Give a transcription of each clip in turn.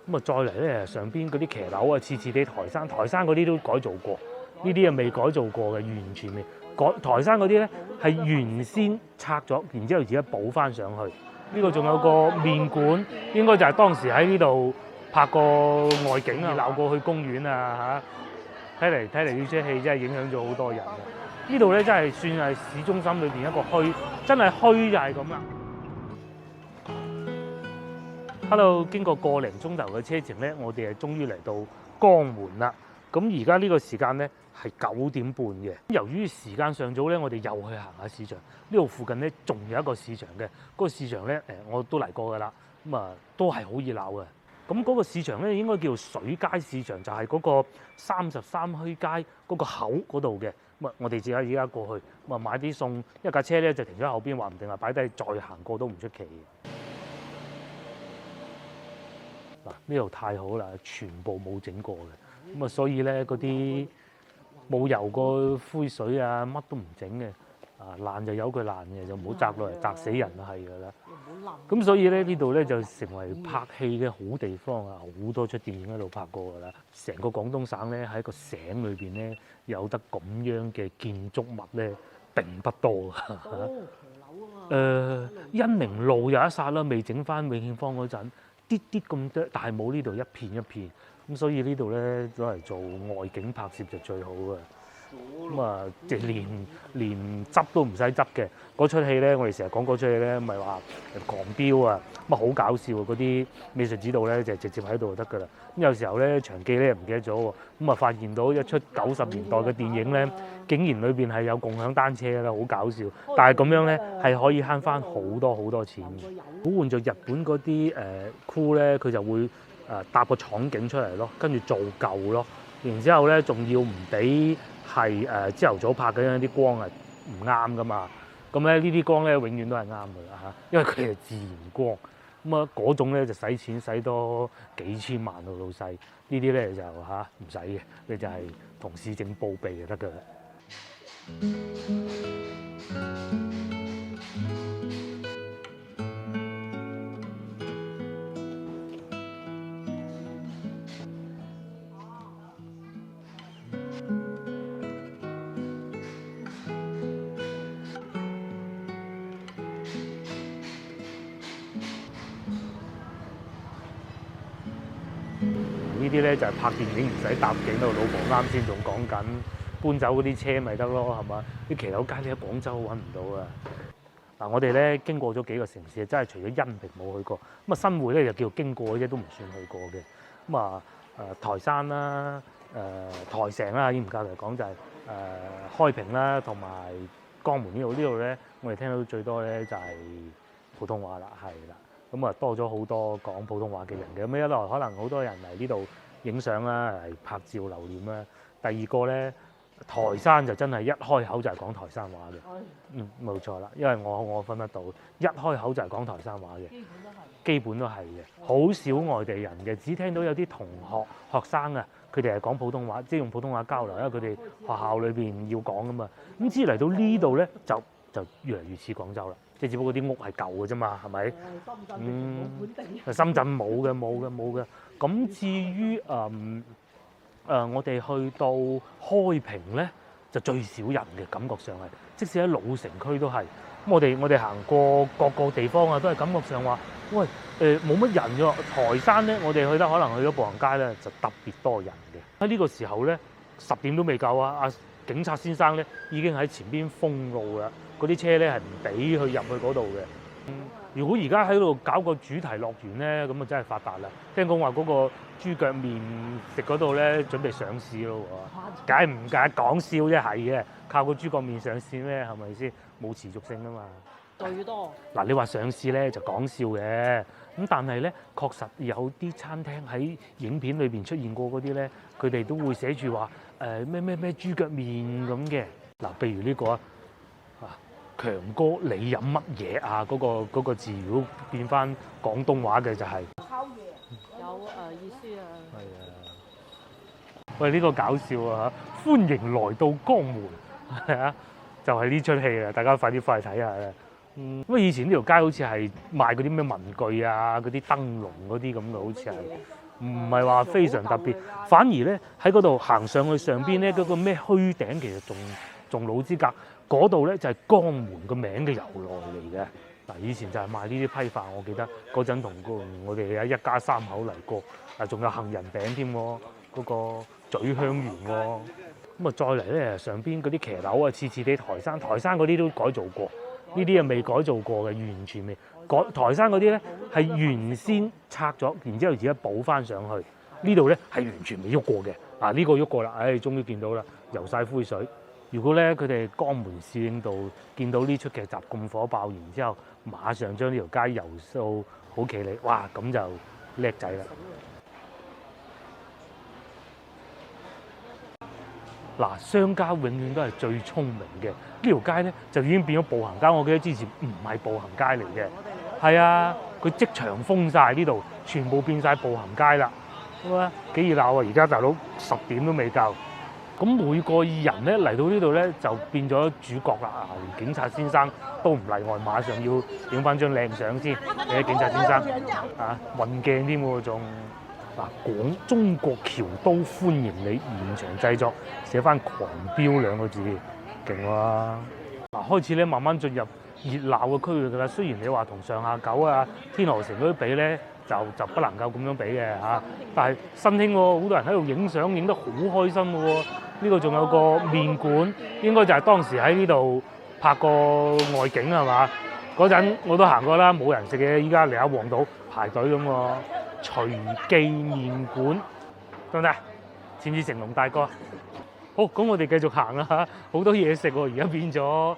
咁啊再嚟咧上邊嗰啲騎樓啊，次次地台山嗰啲都改造過，呢啲啊未改造過嘅，完全未改。台山嗰啲咧係原先拆咗，然之後而家補翻上去。呢個仲有個麵館，應該就係當時喺呢度拍過外景啊，鬧過去公園啊嚇。睇嚟呢出戲真係影響咗好多人嘅。呢度咧真係算係市中心裏邊一個墟，真係墟就係咁啦。Hello， 經過個零鐘頭嘅車程咧，我哋係終於嚟到江門啦。咁而家呢個時間咧係9點半嘅。由於時間尚早咧，我哋又去行下市場。呢度附近咧仲有一個市場嘅，嗰個市場咧我都嚟過㗎啦。咁啊都係好熱鬧嘅。咁嗰個市場咧應該叫水街市場，就係嗰個33墟街嗰個口嗰度嘅。咁啊，我哋而家過去，咁啊買啲餸，一架車咧就停咗喺後邊，話唔定話擺低再行過都唔出奇嘅。嗱，呢度太好啦，全部冇整過嘅，咁啊所以咧嗰啲冇油過灰水啊，乜都唔整嘅，啊爛就由佢爛嘅，就唔好砸落嚟砸死人啊，係㗎啦。咁所以咧呢度咧就成為拍戲嘅好地方啊，好多出電影喺度拍過㗎啦。成個廣東省咧喺個省裏邊咧有得咁樣嘅建築物咧並不多啊。恩寧路有一剎啦，未整翻永慶坊嗰陣。啲咁多，但係冇呢度一片一片，咁所以呢度咧攞嚟做外景拍攝就最好嘅。咁啊，即係連執都唔使執嘅。嗰出戲咧，我哋成日講嗰出戲咧，咪話狂飆啊，咁啊好搞笑啊！嗰啲美術指導咧就直接喺度就得㗎啦。咁有時候咧場記咧唔記得咗喎，咁啊發現到一出90年代嘅電影咧，竟然裏邊係有共享單車㗎啦，好搞笑。但係咁樣咧係可以慳翻好多錢嘅。好換做日本嗰啲crew咧，佢就會搭個廠景出嚟咯，跟住做舊咯，然之後咧仲要唔俾係朝頭早拍嘅啲光係唔啱噶嘛。咁咧呢啲光咧永遠都係啱㗎啦嚇，因為佢係自然光。咁啊嗰種咧就使錢使多幾千萬喎老細，呢啲咧就唔使嘅，你就係同市政報備就得㗎啦。呢啲咧就係拍電影唔使搭景咯，老婆啱先仲講緊搬走嗰啲車咪得咯，係嘛？啲騎樓街你喺廣州揾唔到啊！嗱，我哋咧經過咗幾個城市，真係除咗恩平冇去過，咁啊新會咧就叫做經過嘅啫，都唔算去過嘅。咁啊台山啦、台城啦，嚴格嚟講就係開平啦，同埋江門呢度咧，我哋聽到最多咧就係普通話啦，係啦。咁啊多咗好多講普通話嘅人嘅，咁一來可能好多人嚟呢度影相啦，嚟拍照留念啦。第二個咧，台山就真係一開口就係講台山話嘅，冇錯啦，因為我分得到，一開口就係講台山話嘅，基本都係嘅，好少外地人嘅，只聽到有啲同學生啊，佢哋係講普通話，即係用普通話交流，因為佢哋學校裏邊要講噶嘛。咁至於嚟到呢度咧，就越嚟越似廣州啦。即係只不過啲屋係舊嘅啫嘛，係咪？深圳冇嘅。咁至於我哋去到開平咧，就最少人嘅感覺上係，即使喺老城區都係。咁我哋行過各個地方啊，都係感覺上話，喂冇乜人㗎。台山咧，我哋去得可能去咗步行街咧，就特別多人嘅。喺呢個時候咧，10點都未夠啊！阿警察先生咧已經喺前邊封路啦。嗰啲車咧係唔俾佢入去嗰度嘅。如果而家喺度搞個主題樂園咧，咁啊真係發達啦！聽講話嗰個豬腳麵食嗰度咧準備上市咯喎，梗係唔解講笑啫，係嘅。靠個豬腳麵上市咩？係咪先？冇持續性啊嘛。最多嗱，你話上市咧就講笑嘅，咁但係咧確實有啲餐廳喺影片裏邊出現過嗰啲咧，佢哋都會寫住話咩豬腳麵咁嘅。嗱，譬如呢個啊。強哥，你飲乜嘢啊？嗰個字如果變翻廣東話嘅就係烤嘢，有意思啊。係啊，喂，呢個搞笑啊嚇！歡迎來到江門，係啊，就係呢出戲啊！大家快啲翻去睇下啦。咁啊，以前呢條街好似係賣嗰啲咩文具啊、嗰啲燈籠嗰啲咁嘅，好似係。唔係話非常特別，反而咧喺嗰度行上去上邊咧嗰個咩虛頂，其實仲老之格。嗰度咧就係江門個名嘅由來嚟嘅。嗱，以前就係賣呢啲批發，我記得嗰陣同我哋一家三口嚟過，仲有杏仁餅添喎，嗰個咀香園喎。咁啊，再嚟咧上邊嗰啲騎樓啊，次地台山嗰啲都改造過，呢啲啊未改造過嘅，完全未改。台山嗰啲咧係原先拆咗，然之後而家補翻上去。呢度咧係完全未喐過嘅。呢個喐過啦，終於見到啦，游晒灰水。如果咧佢哋江門市影度見到呢出劇集咁火爆，然之後馬上將呢條街遊到好企理，哇！咁就叻仔啦。嗱，商家永遠都係最聰明嘅。呢條街咧就已經變咗步行街。我記得之前唔係步行街嚟嘅，係啊，佢即場封晒呢度，全部變晒步行街啦。咁啊幾熱鬧啊！而家大佬10點都未夠。咁每個人咧嚟到呢度咧就變咗主角啦！連警察先生都唔例外，馬上要影翻張靚相先。你睇警察先生運鏡添喎，仲中國僑都歡迎你現場製作，寫翻狂飆2個字，勁喎！開始咧慢慢進入熱鬧嘅區域㗎啦。雖然你話同上下九啊、天河城嗰啲比咧，就不能夠咁樣比嘅嚇，但係新興喎，好多人喺度影相，影得好開心嘅喎。呢度仲有個麵館，應該就係當時喺呢度拍過外景係嘛？嗰陣我都行過啦，冇人食嘅。依家嚟下旺島排隊咁喎，隨記麵館得唔得？似唔似成龍大哥？好，咁我哋繼續行啦嚇，好多嘢食喎，而家變咗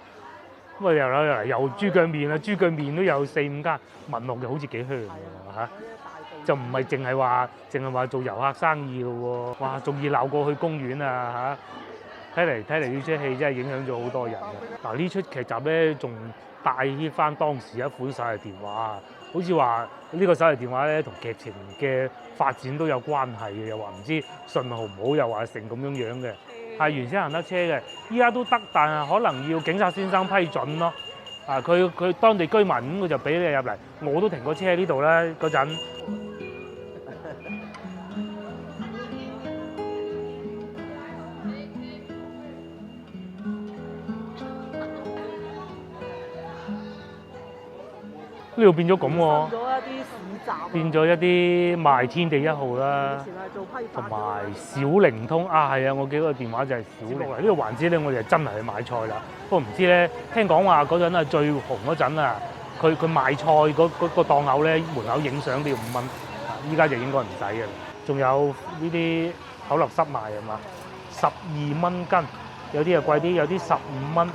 咁啊又豬腳麵啦，豬腳麵都有4-5間，聞落嘅好似幾香喎嚇。就唔係淨係話做遊客生意咯喎，哇！仲熱鬧過去公園啊嚇！睇嚟呢出戲真係影響咗好多人嘅。呢出劇集咧仲帶起翻當時一款手提電話，好似話呢個手提電話咧同劇情嘅發展都有關係嘅，又話唔知信號唔好，又話成咁樣嘅，係原先行得車嘅，依家都得，但係可能要警察先生批准咯。佢當地居民咁，佢就俾你入嚟。我都停過車喺呢度啦，嗰陣。呢度變咗咁喎，變咗一啲賣天地1號啦，同埋小靈通係啊！我記得個電話就係小靈。呢個環節咧，我哋真係去買菜啦。不過唔知咧，聽講話嗰陣最紅嗰陣啊，佢賣菜嗰個檔口咧，門口影相都要5蚊，依家就應該唔使嘅啦。仲有呢啲口立濕賣係嘛，12蚊斤，有啲又貴啲，有啲15蚊。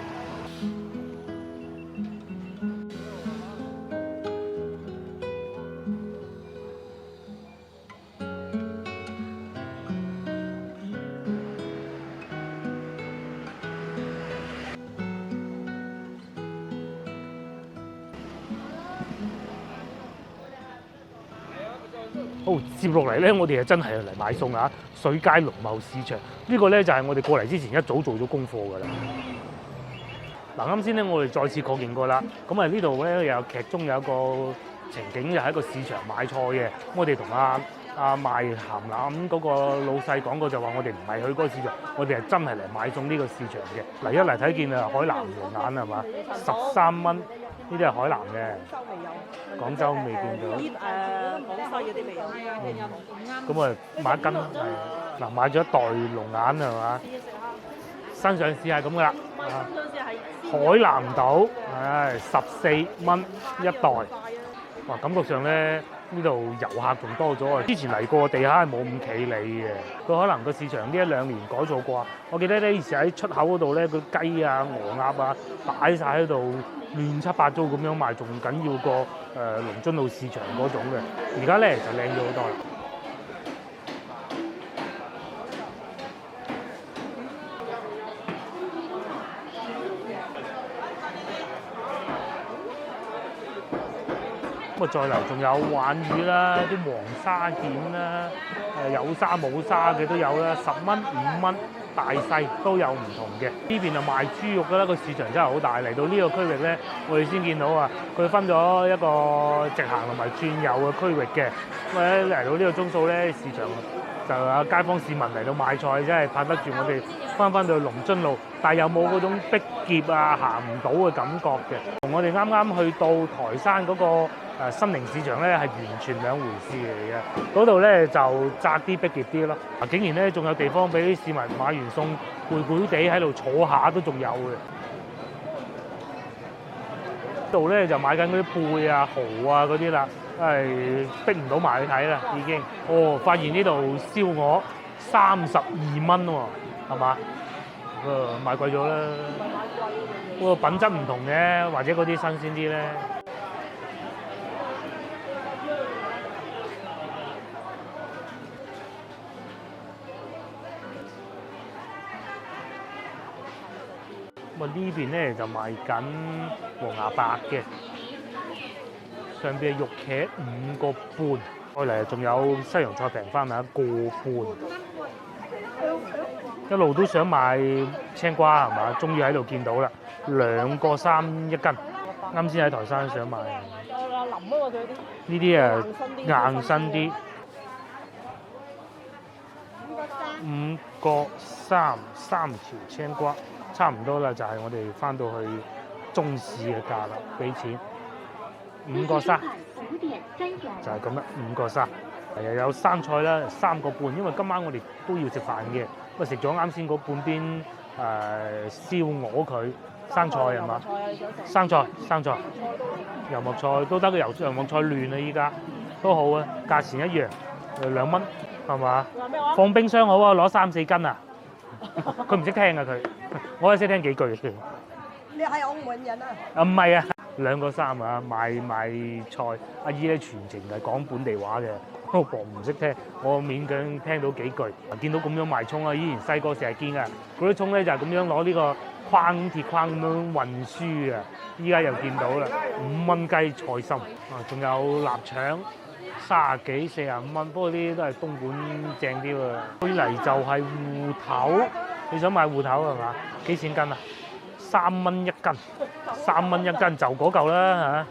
好，接落嚟咧，我哋係真係嚟買餸啊！水街農貿市場呢個咧就係我哋過嚟之前一早做咗功課㗎啦。啱先咧我哋再次確認過啦，咁呢度咧有劇中有一個情景，就係一個市場買菜嘅。我哋同阿賣鹹腩嗰個老細講過，就話我哋唔係去嗰個市場，我哋係真係嚟買餸呢個市場嘅。嚟一嚟睇見海南龍眼係嘛，13蚊，呢啲係海南嘅。廣州未見到。廣西嗰啲未有。咁買一斤係買咗一袋龍眼係嘛？新上市係咁噶啦。海南島14蚊一袋。哇，感覺上咧呢度遊客仲多咗啊！之前嚟過地下係冇咁企理嘅，佢可能個市場呢1-2年改造過。我記得咧以前喺出口嗰度咧，個雞啊、鵝鴨啊擺晒喺度，亂七八糟咁樣賣，仲緊要過龍津路市場嗰種嘅。而家咧就靚咗好多啦。咁啊，再嚟仲有鯇魚啦，啲黃沙蜆啦，有沙冇沙嘅都有啦，10蚊、5蚊，大細都有唔同嘅。呢邊就賣豬肉㗎啦，個市場真係好大。嚟到呢個區域咧，我哋先見到啊，佢分咗一個直行同埋轉右嘅區域嘅。咁啊，嚟到呢個鐘數咧，市場就有街坊市民嚟到買菜，真係拍得住我哋翻到龍津路，但係又冇嗰種逼劫啊、行唔到嘅感覺嘅。同我哋啱啱去到台山嗰個新寧市場咧係完全兩回事嚟嘅。嗰度咧就窄啲、逼劫啲咯。竟然咧仲有地方俾啲市民買完餸攰攰地喺度坐下都仲有嘅。度咧就買緊嗰啲貝啊、蠔啊嗰啲啦，係逼唔到埋去睇啦，已經。哦，發現呢度燒鵝32蚊喎，係嘛？買貴咗啦。不過品質唔同嘅，或者嗰啲新鮮啲咧。咁啊呢邊咧就賣緊黃牙白嘅，上邊係肉茄5個半，再嚟仲有西洋菜平翻咪1個半。一路都想買青瓜係嘛，終於喺度見到啦，2個3一斤。啱先喺台山想買。呢啲啊硬身啲，5個3條青瓜。差唔多啦，就係我哋翻到去中市嘅價啦，俾錢5個3，就係咁啦，5個3。又有生菜啦，3個半，因為今晚我哋都要食飯嘅，咁啊食咗啱先嗰半邊燒鵝佢生菜係嘛？生菜，油麥菜都得，油麥菜亂啊依家都好啊，價錢一樣，2蚊係嘛？放冰箱好啊，攞3、4斤啊！佢唔識聽啊佢，我係識聽幾句嘅。你係澳門人啊？唔係啊，2個3啊，賣菜。阿姨咧全程係講本地話嘅，我婆唔識聽，我勉強聽到幾句。見到咁樣賣葱啊，以前細個成日見啊，嗰啲葱咧就係咁樣攞呢個鐵框咁樣運輸啊。依家又見到啦，5蚊雞菜心啊，仲有臘腸。30幾45蚊，不過啲都係東莞正啲喎。佢嚟就係芋頭，你想買芋頭係嘛？幾錢斤啊？3蚊一斤，3蚊一斤就嗰嚿啦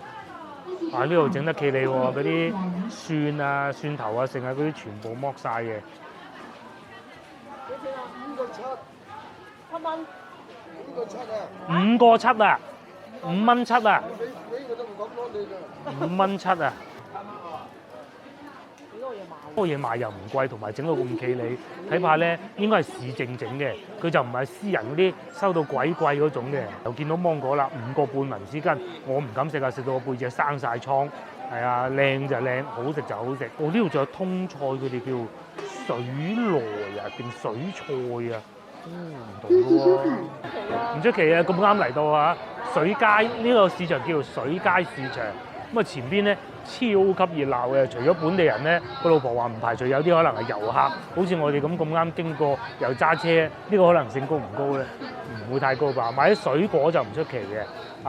嚇。呢度整得企理喎，嗰啲蒜啊、蒜頭啊，剩係嗰啲全部剝晒嘅。幾錢啊？5個7，7蚊。5個7啊！5蚊7啊！5蚊7啊！多嘢賣又唔貴，同埋整到咁企理，睇怕咧應該係市政整嘅，佢就唔係私人嗰啲收到鬼貴嗰種嘅。又見到芒果啦，5個半銀紙斤，我唔敢食啊，食到個背脊生晒瘡。係啊，靚就靚，好食就好食。呢度仲有通菜，佢哋叫水螺啊定水菜啊，唔同嘅喎。唔出奇啊，咁啱嚟到啊！水街呢個市場叫做水街市場。咁啊前邊咧超級熱鬧嘅，除咗本地人咧，個老婆話唔排除有啲可能係遊客，好似我哋咁啱經過又揸車，呢個可能性高唔高咧？唔會太高吧。買啲水果就唔出奇嘅。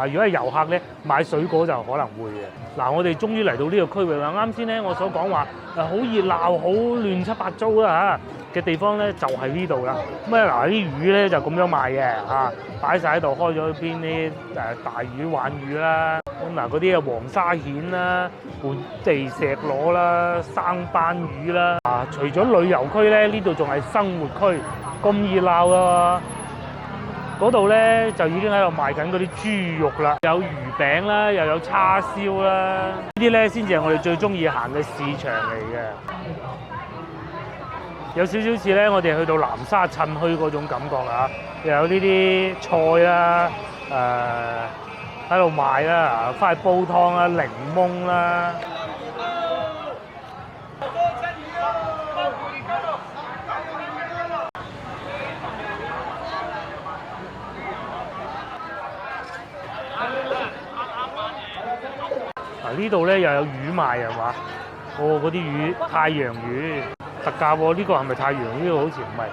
如果係遊客咧，買水果就可能會嘅。我哋終於嚟到呢個區域啦。啱先咧我所講話好熱鬧、好亂七八糟啦嘅地方咧，就係呢度啦。咁啲魚咧就咁樣賣嘅擺晒喺度，開咗邊啲大魚、鯇魚啦。咁嗰啲黃沙蜆啦、本地石螺啦、生斑魚啦。除咗旅遊區咧，呢度仲係生活區，咁熱鬧啊！嗰度咧就已經喺度賣緊嗰啲豬肉啦，有魚餅啦，又有叉燒啦。呢啲咧先至係我哋最中意行嘅市場嚟嘅。有少少似咧，我哋去到南沙趁墟嗰種感覺啊！又有呢啲菜啦，喺度賣啦，翻去煲湯啦、檸檬啦。呢度咧又有魚賣係嘛？嗰啲魚太陽魚特價喎，呢個係咪太陽魚？呢個好似唔係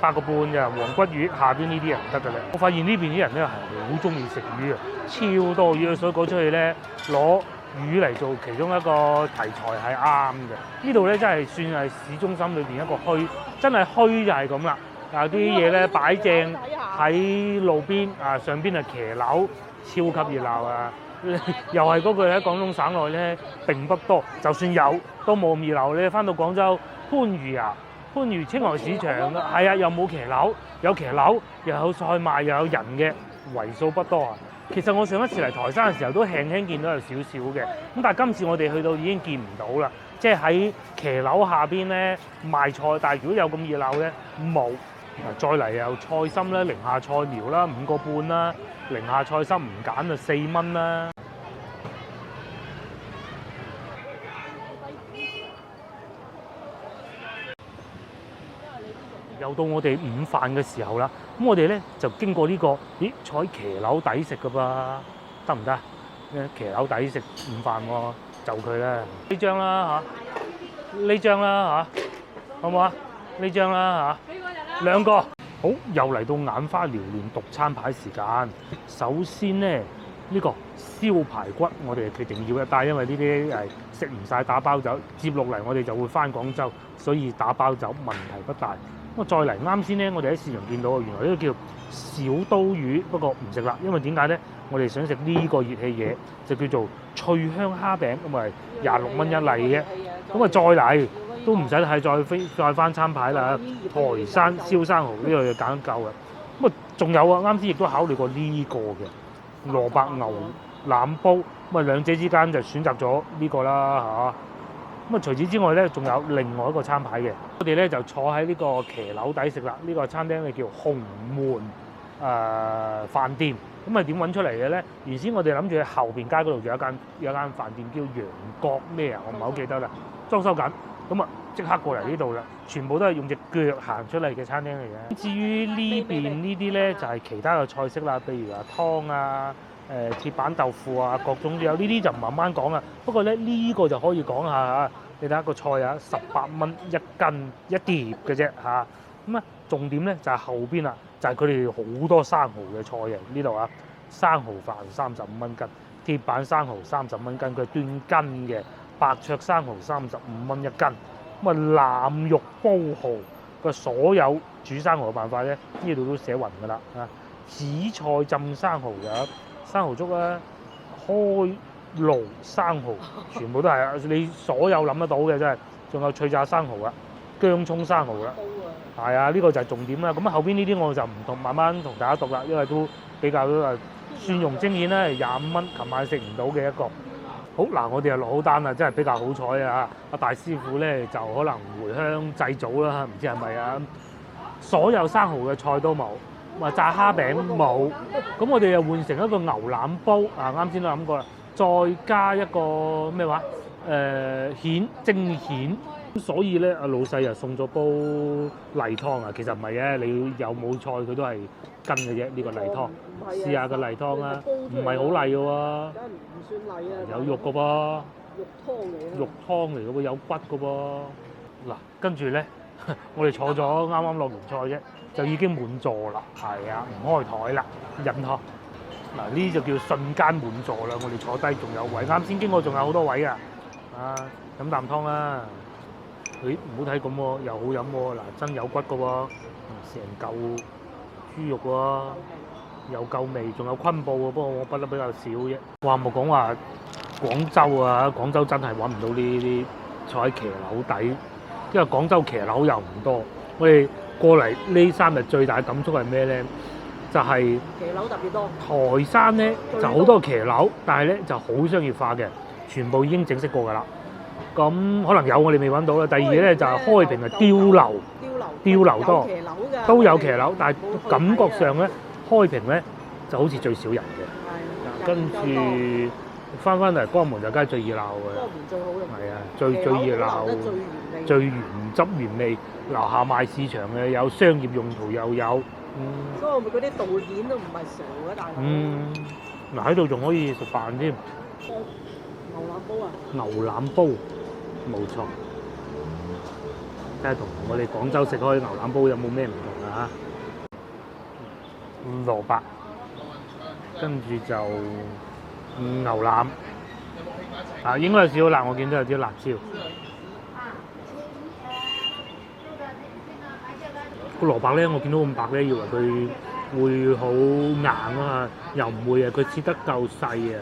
，8個半咋，黃骨魚下邊呢啲人唔得㗎咧。我發現呢邊啲人咧係好中意食魚啊，超多魚，所以講出去咧攞魚嚟做其中一個題材係啱嘅。呢度咧真係算係市中心裏邊一個墟，真係墟就係咁啦。啲嘢咧擺正喺路邊啊，上邊係騎樓，超級熱鬧啊！又係嗰句喺廣東省內咧並不多，就算有都冇咁熱鬧。你翻到廣州番禺啊，番禺青海市場係啊，又冇騎樓，有騎樓又有菜賣又有人嘅，為數不多啊。其實我上一次嚟台山嘅時候都輕輕見到有少少嘅，咁但係今次我哋去到已經見唔到啦，即係喺騎樓下邊咧賣菜，但係如果有咁熱鬧咧冇。再嚟有菜心啦，寧夏菜苗啦，5個半啦，寧夏菜心唔揀就4蚊啦。又到我哋午飯嘅時候啦，咁我哋咧就經過呢個，咦，坐喺騎樓底食㗎噃，得唔得？騎樓底食午飯喎，就佢啦。呢張啦嚇，呢張啦嚇，好唔好啊？呢張啦嚇。2個，好，又嚟到眼花撩亂讀餐牌時間。首先咧，呢個燒排骨我哋決定要一帶，因為呢啲係食唔晒打包走。接落嚟我哋就會翻廣州，所以打包走問題不大。咁啊再嚟啱先咧，我哋喺市場見到原來呢個叫小刀魚，不過唔食啦，因為點解咧？我哋想食呢個熱氣嘢，就叫做脆香蝦餅，咁啊26蚊一例嘅。咁啊再嚟。都唔使係再翻餐牌啦，台山燒生蠔呢個就揀夠啦。咁啊，仲有啊，啱先亦都考慮過呢個嘅蘿蔔牛腩煲，咁啊兩者之間就選擇咗呢個啦嚇。咁啊除此之外咧，仲有另外一個餐牌嘅，我哋咧就坐喺呢個騎樓底食啦。呢個餐廳咧叫紅門飯店。咁啊點揾出嚟嘅咧？原先我哋諗住喺後邊街嗰度有一間飯店叫羊角咩啊，我唔係好記得啦，裝修緊。咁啊，即刻過嚟呢度啦！全部都係用隻腳行出嚟嘅餐廳嚟嘅。至於呢邊呢啲咧，就係其他嘅菜式啦，譬如話湯啊、鐵板豆腐啊，各種都有。呢啲就唔慢慢講啦。不過咧，呢個就可以講下嚇。你睇下個菜啊，18蚊一斤一碟嘅啫嚇。咁啊，重點咧就係後邊啦，就係佢哋好多生蠔嘅菜嘅呢度啊。生蠔飯35蚊斤，鐵板生蠔30蚊斤，佢係斷斤嘅。白灼生蠔35蚊一斤，咁啊腩肉煲蠔嘅所有煮生蠔嘅辦法咧，呢度都寫勻㗎啦啊！紫菜浸生蠔有生蠔粥啦，開爐生蠔，全部都係啊！你所有諗得到嘅真係，仲有脆炸生蠔啊，薑葱生蠔啦，係啊！呢個就係重點啦。咁後邊呢啲我就唔同慢慢同大家讀啦，因為都比較蒜蓉蒸蜆咧25蚊，琴晚食唔到嘅一個。好嗱，我哋又落好單啦，真係比較好彩啊！阿大師傅咧就可能回鄉祭祖啦，唔知係咪啊？所有生蠔嘅菜都冇，話炸蝦餅冇，咁我哋又換成一個牛腩煲啊！啱先都諗過啦，再加一個咩話？蜆蒸蜆，所以咧阿老細又送咗煲例湯啊！其實唔係嘅，你有冇菜佢都係跟嘅啫。呢個例湯，試下個例湯啊，唔係好例嘅喎。唔算例啊！有肉嘅噃，肉湯嚟嘅喎，有骨嘅噃。嗱，跟住咧，我哋坐咗啱啱落完菜啫，就已經滿座啦。係啊，唔開台啦，飲湯。嗱，呢就叫瞬間滿座啦。我哋坐低仲有位，啱先經過仲有好多位啊。啊，飲啖湯啦。唔好睇咁喎，又好飲喎。嗱，真有骨嘅喎，成嚿豬肉喎。又夠味，仲有昆布喎，不過我畢得比較少啫。話冇講話廣州啊，廣州真係揾唔到呢啲坐喺騎樓底，因為廣州騎樓又唔多。我哋過嚟呢3日最大感觸係咩咧？就係騎樓特別多。台山咧就好多騎樓，但係咧就好商業化嘅，全部已經整飾過㗎啦。咁可能有我哋未揾到啦。第二咧就係開平係碉樓多，都有騎樓，但係感覺上咧。開平咧就好似最少人嘅，跟住翻嚟江門就梗係最熱鬧嘅。江門最好嘅，係啊，最熱鬧，最原汁原味。樓下賣市場嘅有商業用途又有，所以我咪嗰啲導演都唔係傻嘅，大佬。嗱喺度仲可以食飯添。牛腩煲啊！牛腩煲，冇錯。睇下同我哋廣州食開牛腩煲有冇咩唔同啊？蘿蔔，跟住就牛腩，啊，應該有少少辣，我見到有啲辣椒。個蘿蔔咧，我見到咁白咧，以為佢會好硬啊，又唔會啊，佢切得夠細啊。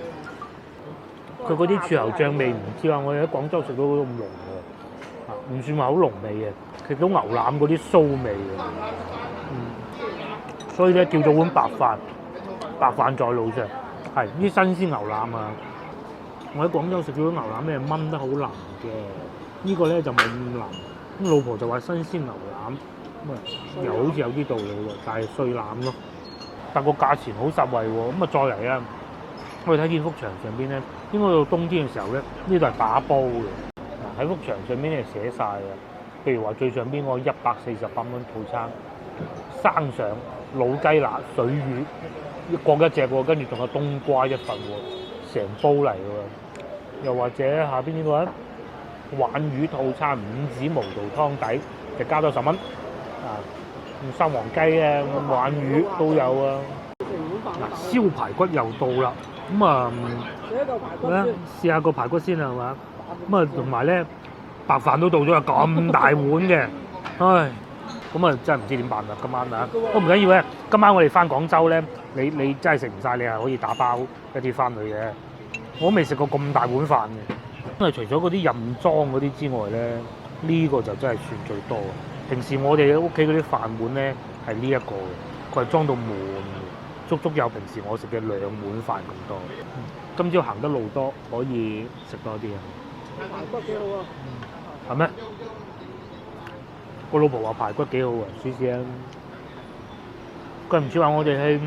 佢嗰啲柱侯醬味唔知話我哋喺廣州食到嗰種濃嘅，唔算話好濃味嘅，食到牛腩嗰啲酥味嘅。所以咧叫做碗白飯，白飯在路上，係啲新鮮牛腩啊！我喺廣州食到啲牛腩咧炆得好腍嘅，呢個咧就冇咁腍。咁老婆就話新鮮牛腩，咁又好似有啲道理喎，但係碎腩咯。但個價錢好實惠喎，咁啊再嚟啊！我哋睇見幅牆上邊咧，應該到冬天嘅時候咧，呢度係打煲嘅。嗱喺幅牆上邊咧寫晒嘅，譬如話最上邊個148蚊套餐，生上老雞乸、水魚各一隻喎，跟住仲有冬瓜一份喎，成煲嚟嘅喎。又或者下邊呢個咧，鯇魚套餐5指毛肚湯底，就加多10蚊。啊，生黃雞啊，鯇魚都有啊。嗱，燒排骨又到啦，咁啊，試下個排骨先啦，係嘛？咁啊，同埋咧白飯都到咗啊，咁大碗嘅，唉，咁啊真係唔知點辦啦，今晚啊，都唔緊要嘅。今晚我哋翻廣州咧，你真係食唔晒，你係可以打包一啲翻去嘅。我都未食過咁大碗飯嘅，因為除咗嗰啲任裝嗰啲之外咧，呢個就真係算最多。平時我哋屋企嗰啲飯碗咧係呢一個嘅，佢係裝到滿。足足有平時我食嘅2碗飯咁多。今朝行得路多，可以食多啲啊！排骨幾好啊！係咩？我老婆話排骨幾好啊，試試啊！佢唔似話我哋去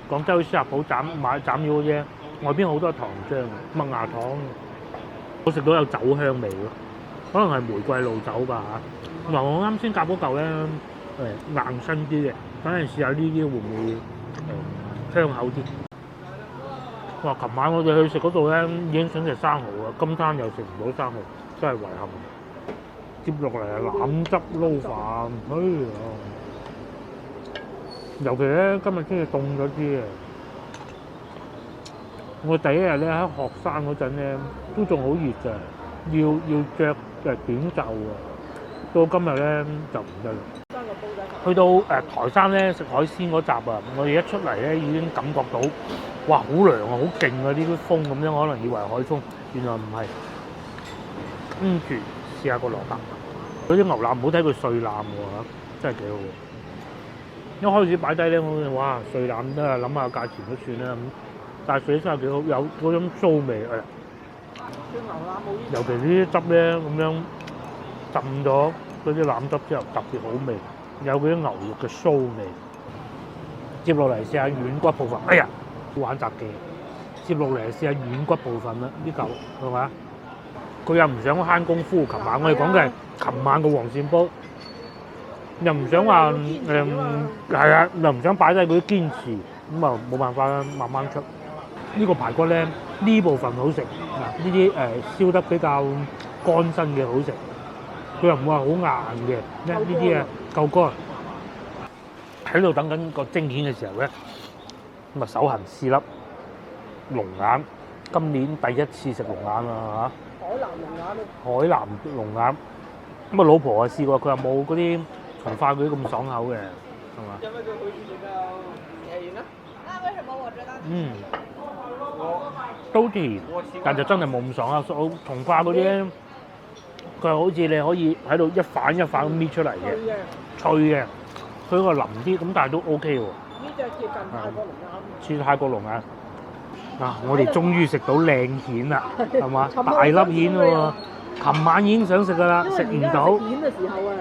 廣州燒臘鋪買斬料啫，外邊好多糖漿、麥芽糖，我食到有酒香味咯，可能係玫瑰露酒吧嚇。嗱，我啱先夾嗰嚿咧硬身啲嘅，等陣試下呢啲會唔會香口啲。哇！琴晚我哋去食嗰度咧，已經想食生蠔啊，今餐又食唔到生蠔，真係遺憾。接落嚟係腩汁撈飯，哎呀！尤其咧今日天氣凍咗啲啊！我第一日咧喺學生嗰陣咧，都仲好熱㗎，要着短袖啊。到今日咧就唔得啦。去到台山咧食海鮮嗰集啊，我哋一出嚟咧已經感覺到，哇！好涼啊，好勁啊！呢啲風咁樣，可能以為海風，原來唔係。跟住試下個蘿蔔，嗰啲牛腩唔好睇佢碎腩喎，真係幾好喎。一開始擺低咧，我哇碎腩都係諗下價錢都算啦咁，但係水真係幾好，有嗰種酥味啊！尤其呢啲汁咧咁樣浸咗嗰啲腩汁之後，特別好味。有嗰啲牛肉嘅酥味，接落嚟試下軟骨部分。哎呀，玩雜技，接落嚟試下軟骨部分啦，呢嚿係嘛？佢又唔想慳功夫。琴晚我哋講嘅係琴晚個黃鱔煲，又唔想話係啊，又唔想擺低嗰啲堅持，咁啊冇辦法啦，慢慢出。呢個排骨咧，呢部分好食嗱，呢啲燒得比較乾身嘅好食。佢又唔會話好硬嘅，呢啲啊夠乾。喺度等緊個蒸蜆嘅時候咧，咁啊手痕試粒龍眼，今年第一次食龍眼啊嚇！海南龍眼啊！海南龍眼，咁啊老婆啊試過，佢話冇嗰啲從化嗰啲咁爽口嘅，係嘛？因為佢好似比較甜啦。那為什麼我知道？都甜，但就真係冇咁爽啊！從化嗰啲咧，佢係好似你可以喺度一塊一塊咁搣出嚟嘅，脆嘅，佢個腍啲，咁但係都 OK 喎。呢隻接近泰國龍眼。似泰國龍眼。嗱，我哋終於食到靚蜆啦，係嘛？大粒蜆喎，琴晚已經想食㗎啦，食唔到。蜆嘅時候啊，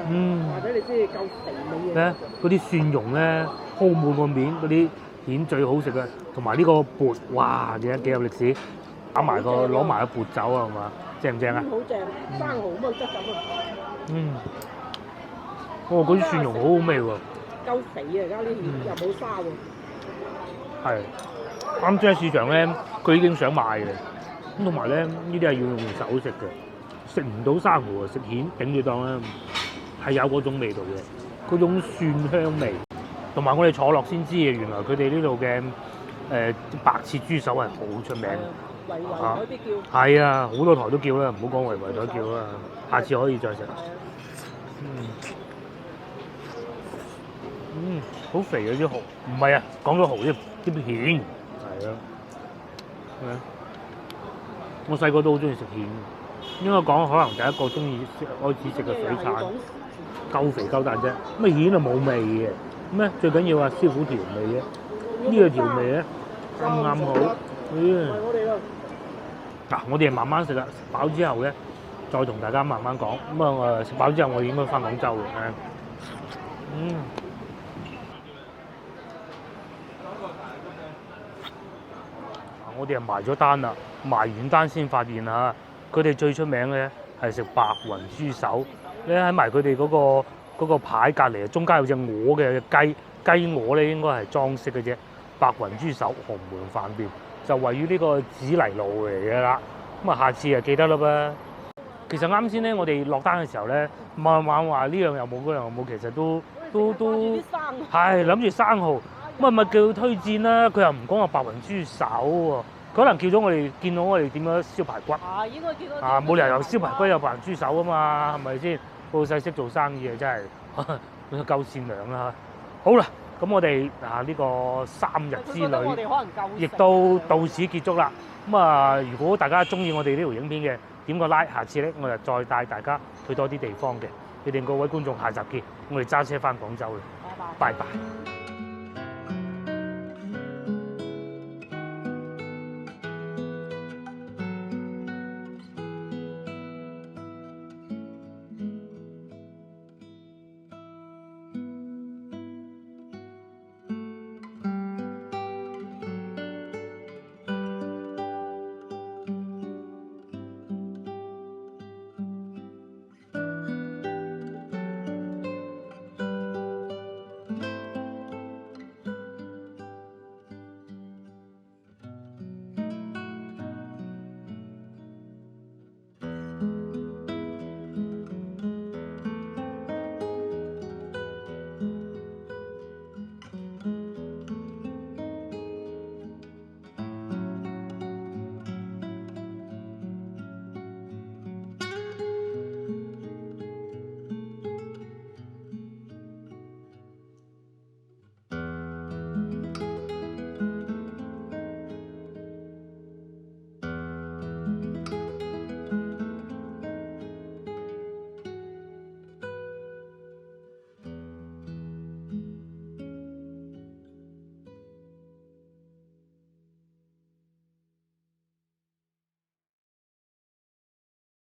或者你知夠肥美嘅。咧，嗰啲蒜蓉咧，鋪滿個面，嗰啲蜆最好食嘅，同埋呢個缽，哇，幾有歷史，攞埋個缽走啊，係嘛？正唔正啊？好正，生蠔咁嘅質感啊！嗰啲蒜蓉好好味喎。夠肥啊！而家呢蜆又冇沙喎。係。啱先喺市場咧，佢已經想賣嘅，咁同埋咧呢啲係要用手食嘅，食唔到生蠔啊，食蜆頂住檔啦，係有嗰種味道嘅，嗰種蒜香味，同埋我哋坐落先知嘅，原來佢哋呢度嘅白切豬手係好出名，圍圍嗰啲叫。係啊，好多台都叫啦，唔好講圍圍台叫啦，下次可以再食。好肥啊啲蠔，唔係啊，講咗蠔啲蜆，係啊，我細個都好中意食蜆，應該講可能第一個中意開始食嘅水產，夠肥夠大隻，咁蜆啊冇味嘅，咩最緊要話師傅調味嘅，呢個調味咧啱啱好，嗱我哋慢慢食啦，食飽之後咧再同大家慢慢講，咁啊我食飽之後我應該翻廣州嘅，我哋係埋咗單啦，埋完單先發現嚇，佢哋最出名嘅係食白雲豬手。你喺埋佢哋嗰個牌隔離，中間有隻鵝嘅雞鵝咧，應該係裝飾嘅啫。白雲豬手紅門飯店就位於呢個紫泥路嚟嘅啦。咁啊，下次就記得啦噃。其實啱先咧，我哋落單嘅時候咧，慢慢話呢樣又冇，嗰樣又冇，其實都係諗住生蠔。咁啊咪叫佢推薦啦，佢又唔講話白雲豬手喎，佢可能叫咗我哋見到我哋點樣燒排骨。應該見到。冇理由有燒排骨有白雲豬手啊嘛，係咪先？老細識做生意啊，真係夠善良啦。好啦，咁我哋呢個3日之旅亦都到此結束啦。咁啊，如果大家中意我哋呢條影片嘅，點個 like，下次咧我就再帶大家去多啲地方嘅。你哋各位觀眾，下集見，我哋揸車翻廣州啦，拜拜。